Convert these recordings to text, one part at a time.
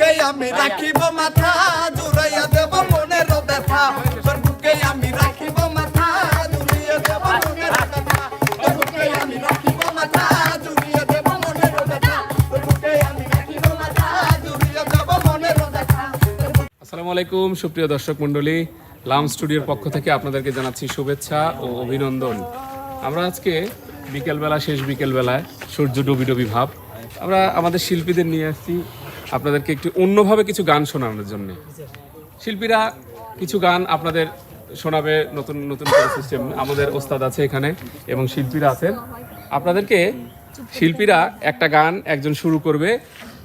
বুকে আমি রাখিব মাথা জুড়াইয়া দেব মনের ব্যথা তোর বুকে আমি রাখিব মাথা জুড়িয়ে দেব মনের ব্যথা তোর বুকে আমি রাখিব মাথা জুড়িয়ে দেব মনের ব্যথা তোর বুকে আমি রাখিব মাথা জুড়িয়ে দেব মনের ব্যথা। আসসালামু আলাইকুম সুপ্রিয় দর্শক মণ্ডলী, লাম স্টুডিওর পক্ষ থেকে আপনাদেরকে জানাচ্ছি শুভেচ্ছা ও অভিনন্দন। আমরা আজকে বিকেলবেলা, শেষ বিকেলবেলায় সূর্য ডুবি ডুবি ভাব, আমরা আমাদের শিল্পীদের নিয়ে আসছি আপনাদেরকে একটু অন্যভাবে কিছু গান শোনানোর জন্য। শিল্পীরা কিছু গান আপনাদের শোনাবে, নতুন নতুন সিস্টেম। আমাদের ওস্তাদ আছে এখানে এবং শিল্পীরা আছেন। আপনাদেরকে শিল্পীরা একটা গান একজন শুরু করবে,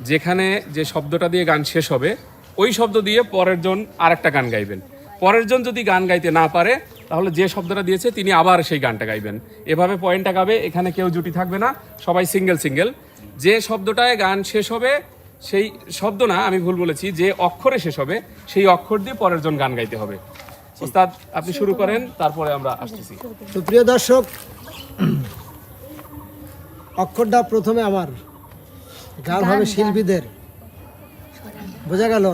যেখানে যে শব্দটা দিয়ে গান শেষ হবে ওই শব্দ দিয়ে পরের জন আরেকটা গান গাইবেন। পরের জন যদি গান গাইতে না পারে তাহলে যে শব্দটা দিয়েছে তিনি আবার সেই গানটা গাইবেন। এভাবে পয়েন্টটা গাবে, এখানে কেউ জুটি থাকবে না, সবাই সিঙ্গেল সিঙ্গেল। যে শব্দটায় গান শেষ হবে সেই শব্দ না, আমি ভুল বলেছি, যে অক্ষরে শেষ হবে সেই অক্ষর দিয়ে পরের জন গান গাইতে হবে। ওস্তাদ আপনি শুরু করেন, তারপরে আমরা আসতেছি। সুপ্রিয় দর্শক, অক্ষরটা প্রথমে আমার, গান হবে শিল্পীদের। বোঝা গেল?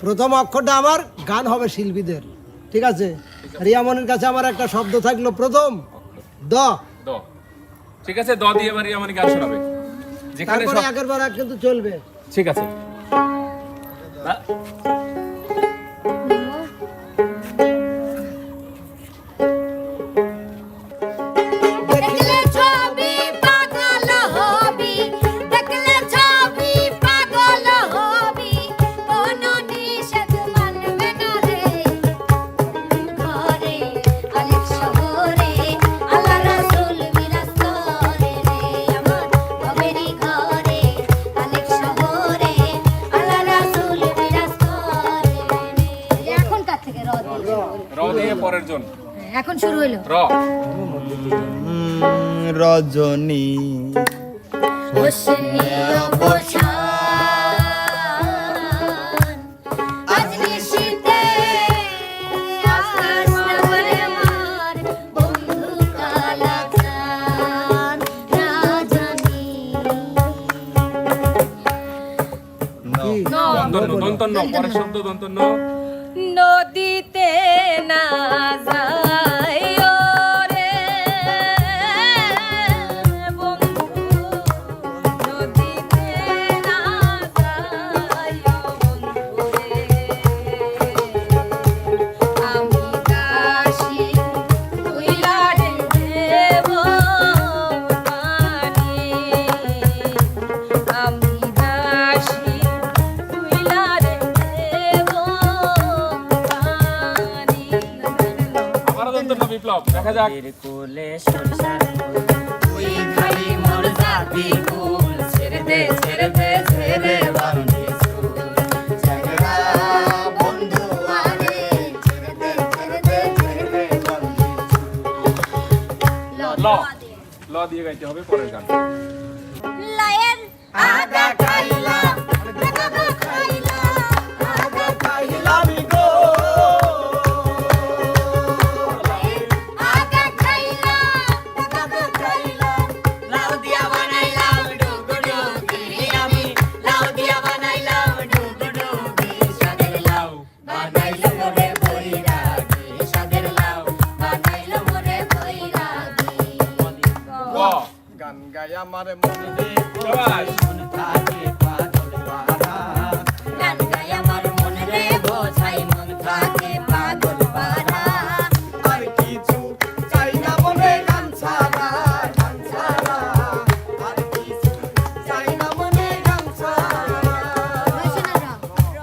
প্রথম অক্ষরটা আমার, গান হবে শিল্পীদের। ঠিক আছে? রিয়ামনির কাছে আমার একটা শব্দ থাকলো, প্রথম দ। দ, ঠিক আছে, দ দিয়ে এবার রিয়ামনি গান শোনাবে। যেখানে তারপরে একের পর এক কিন্তু চলবে। ঠিক আছে। দেখলে ছবি পাগল হবি, দেখলে ছবি পাগল হবি, কোনো নিষেধ মানবে না রে। ঘরে আলেক শহরে আল্লাহ রাসূল বিরাজ করে রে। আমার বাবেরই ঘরে আলেক শহরে আল্লাহ রাসূল বিরাজ করে রে। এখনকার থেকে র দিয়ে পরের জন। এখন শুরু হলো র। রজনী হোসেনিয়া বসান আজ নিশিতে আসনা বলে আমার বন্ধু কালাচান রাজনী দন্তন্য, দন্তন্য, পরের শব্দ দন্তন্য। নদীতে না যায় রে বন্ধু, নদীতে না যায় বন্ধু রে। আমি দাসী তুইলা রে দেব পানি, আমি দাসী তুইলা রে দেব পানি। আবারও দন্তন্য বিপ্লব, দেখা যাক। কোলে সরিষার ফুল, তুই খালি মোর জাতি কুল, ছেড়ে দে ছেড়ে দে ছেড়ে বান্ধি চুল। ঝগড়া বন্ধু আরে, ছেড়ে দে ছেড়ে দে ছেড়ে দে বান্ধি চুল। ল, ল দিয়ে গাইতে হবে পরের গান। লায়ের আগা খাইলাম, আগা খাইলাম, আগা খাইলাম গো। লায়ের আগা খাইলাম, আগা খাইলাম, লাউ দিয়া বানাইলাম ডুগডুগি। আমি লাউ দিয়া বানাইলাম ডুগডুগি। সাদের লাউ বানাইলো মোরে বৈরাগী, সাদের লাউ বানাইলো মোরে বৈরাগী। গ, গান গায় আমার মনে রে সবাই। মন থাকে পাগল পারা, গান গায় আমার মন রে বোঝাই, মন থাকে পাগল পারা। আর কিছু চাই না মনে গান ছাড়া, গান ছাড়া আর কিছু চাই না মনে গান ছাড়া।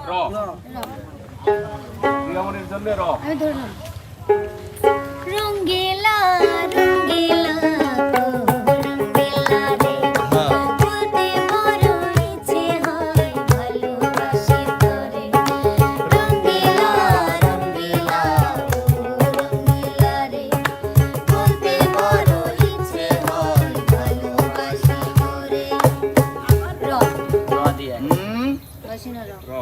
র, রিয়ামনির জন্য র। আমি ধরলাম রঙ্গিলা রঙ্গিলা তো রঙ্গিলা রে, বলতে বড় ইচ্ছে হয় ভালোবাসি তোরে। রঙ্গিলা রঙ্গিলা তো রঙ্গিলা রে, বলতে বড় ইচ্ছে হয় ভালোবাসি তোরে। র র দিয়ে রসিনা র। র।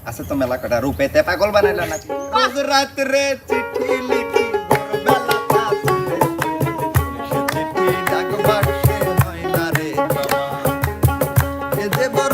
আছে তো মেলা কটা রূপেতে পাগল বানাইলা নাকি? রোজ রাত্রে চিঠি লিখি ভোরবেলা কাঁদতে, সে চিঠি ডাক বাক্সে হয় না রে বাবা। এ যে বড়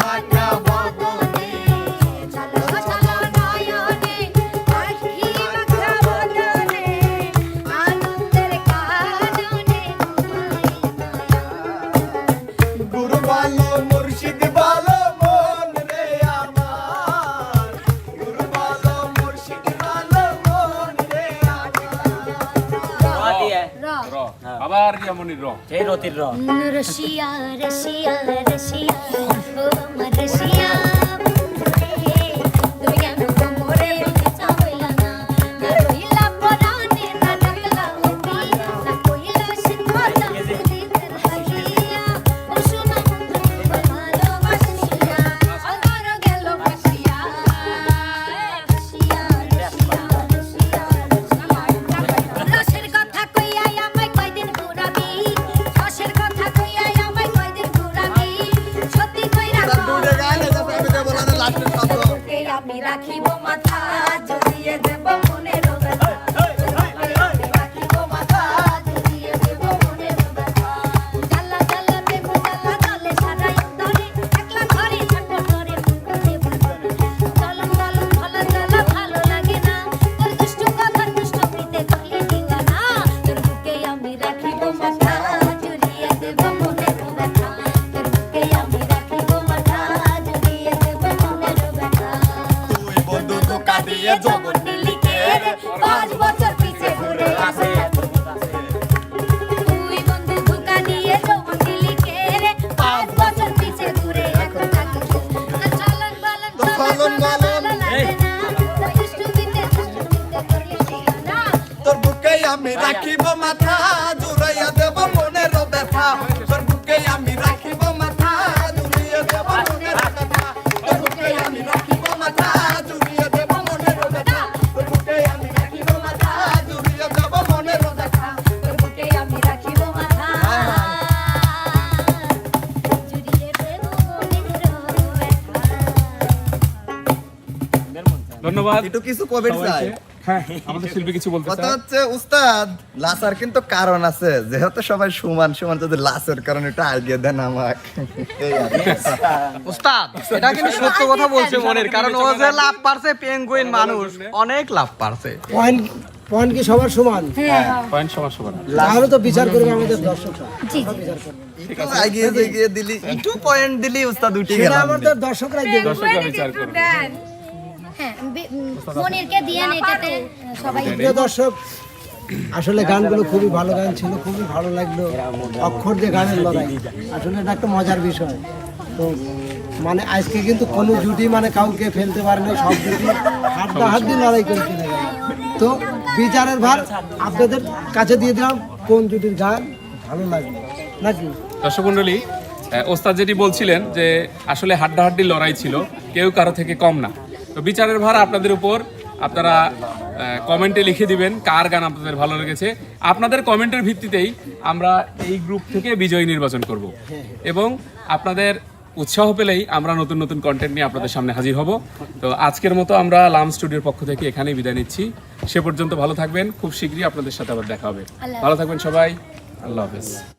মাখা বদনে চলো চলো নয়নে আখি মাখা বদনে আনন্দের কারণে গুরু ভালো মুর্শিদ ভালো মন রে আমার, গুরু ভালো মুর্শিদ ভালো মন রে আমার। র আবার রিয়ামনির র এই রতির র রশিয়া রশিয়া রশিয়া ও আমার রশিয়া তুমি কেন কোমরে চাইলা না রইলা পরানে না ডাকলা হতি না কইলা শিখতা দিতের হাইয়া ও শোনা ভালোবাসিয়া আমার গেল বাসিয়া রশিয়া রশিয়া রশিয়া রশের কথা কইয়া আমায় কয়দিন ঘুরাবি রশের কথা কইয়া আমায় কয়দিন ঘুরাবি সত্যি কইরা দূরে গান এটা সামনে বলা না লাস্টের শব্দ। তোকে আমি রাখিব মাথা জড়িয়ে দেব মনের ব্যথা তোকে আমি রাখিব মাথা জড়িয়ে দেব মনের ব্যথা জ্বালা জ্বালা দেব জ্বালা জ্বালে সারা অন্তরে একলা ঘরে ছটফট করে চলন চলন ভালো জ্বালা ভালো লাগে না তোর দুষ্ট কথা দুষ্ট পিতে করলে দিওয়ানা তোর বুকে আমি রাখিব মাথা জড়িয়ে দেব মনের ব্যথা তোর বুকে আমি রাখিব মাথা জড়িয়ে দেব মনের ব্যথা তুই বন্ধু ধোকা দিয়ে জগৎ লিখে রে 5 বছর পিছে ঘুরে আসে তুই বন্ধু ধোকা দিয়ে যৌবন লিখে রে 5 বছর পিছে ঘুরে এখন থাকিস চলন বলন চলন বলন। তোর বুকে আমি রাখিব মাথা জুড়াইয়া দেব মনের ব্যথা, তোর বুকে আমি রাখিব মাথা জুড়িয়ে দেব মনের ব্যথা, তোর বুকে আমি রাখিব মাথা জুড়িয়ে দেব মনের ব্যথা, তোর বুকে আমি রাখিব মাথা জুড়িয়ে দেব মনের ব্যথা। তোর বুকে আমি রাখিব মাথা জুড়িয়ে দেব মনের ব্যথা ধন্যবাদ একটু কিছু কবে চাই সবাইকে। হ্যাঁ আমাদের শিল্পী কিছু বলতে কথা চায় হচ্ছে উস্তাদ লাসার কিন্তু কারণ আছে, যেহেতু সবাই সমান সমান, যদি লাসের কারণে একটু আইডিয়া দেন আমাকে। এই আর কি। উস্তাদ এটা কিন্তু সত্য কথা বলছে মনের, কারণ ও যে লাভ পারছে পেঙ্গুইন মানুষ অনেক লাভ পারছে। পয়েন্ট পয়েন্ট কি সবার সমান? পয়েন্ট সবার সবার তাহলে তো বিচার করবে আমাদের দর্শকরা। একটু এগিয়ে দিলি, একটু পয়েন্ট দিলি উস্তাদ উঠে সেটা গেলাম। আমাদের দর্শকরাই দেবে। দর্শকরা বিচার করবে হ্যাঁ মনিরকে দিয়ে এটাতে সবাই প্রিয় দর্শক, আসলে গানগুলো খুবই ভালো গান ছিল, খুবই ভালো লাগলো। অক্ষর দিয়ে গানের লড়াই, আসলে এটা একটা মজার বিষয়। তো মানে আজকে কিন্তু কোনো জুটি মানে কাউকে ফেলতে পারে না, সব জুটি হাড্ডাহাড্ডি লড়াই করে চলে গেল। তো বিচারের ভার আপনাদের কাছে দিয়ে দিলাম, কোন জুটির গান ভালো লাগলো নাকি? দর্শক মণ্ডলী, ওস্তাদ যেটি বলছিলেন যে আসলে হাড্ডাহাড্ডি লড়াই ছিল, কেউ কারো থেকে কম না। তো বিচারের ভার আপনাদের উপর, আপনারা কমেন্টে লিখে দিবেন কার গান আপনাদের ভালো লেগেছে। আপনাদের কমেন্টের ভিত্তিতেই আমরা এই গ্রুপ থেকে বিজয়ী নির্বাচন করব এবং আপনাদের উৎসাহ পেলেই আমরা নতুন নতুন কন্টেন্ট নিয়ে আপনাদের সামনে হাজির হব। তো আজকের মতো আমরা লাম স্টুডিওর পক্ষ থেকে এখানেই বিদায় নিচ্ছি। সে পর্যন্ত ভালো থাকবেন, খুব শীঘ্রই আপনাদের সাথে আবার দেখা হবে। ভালো থাকবেন সবাই, আল্লাহ হাফেজ।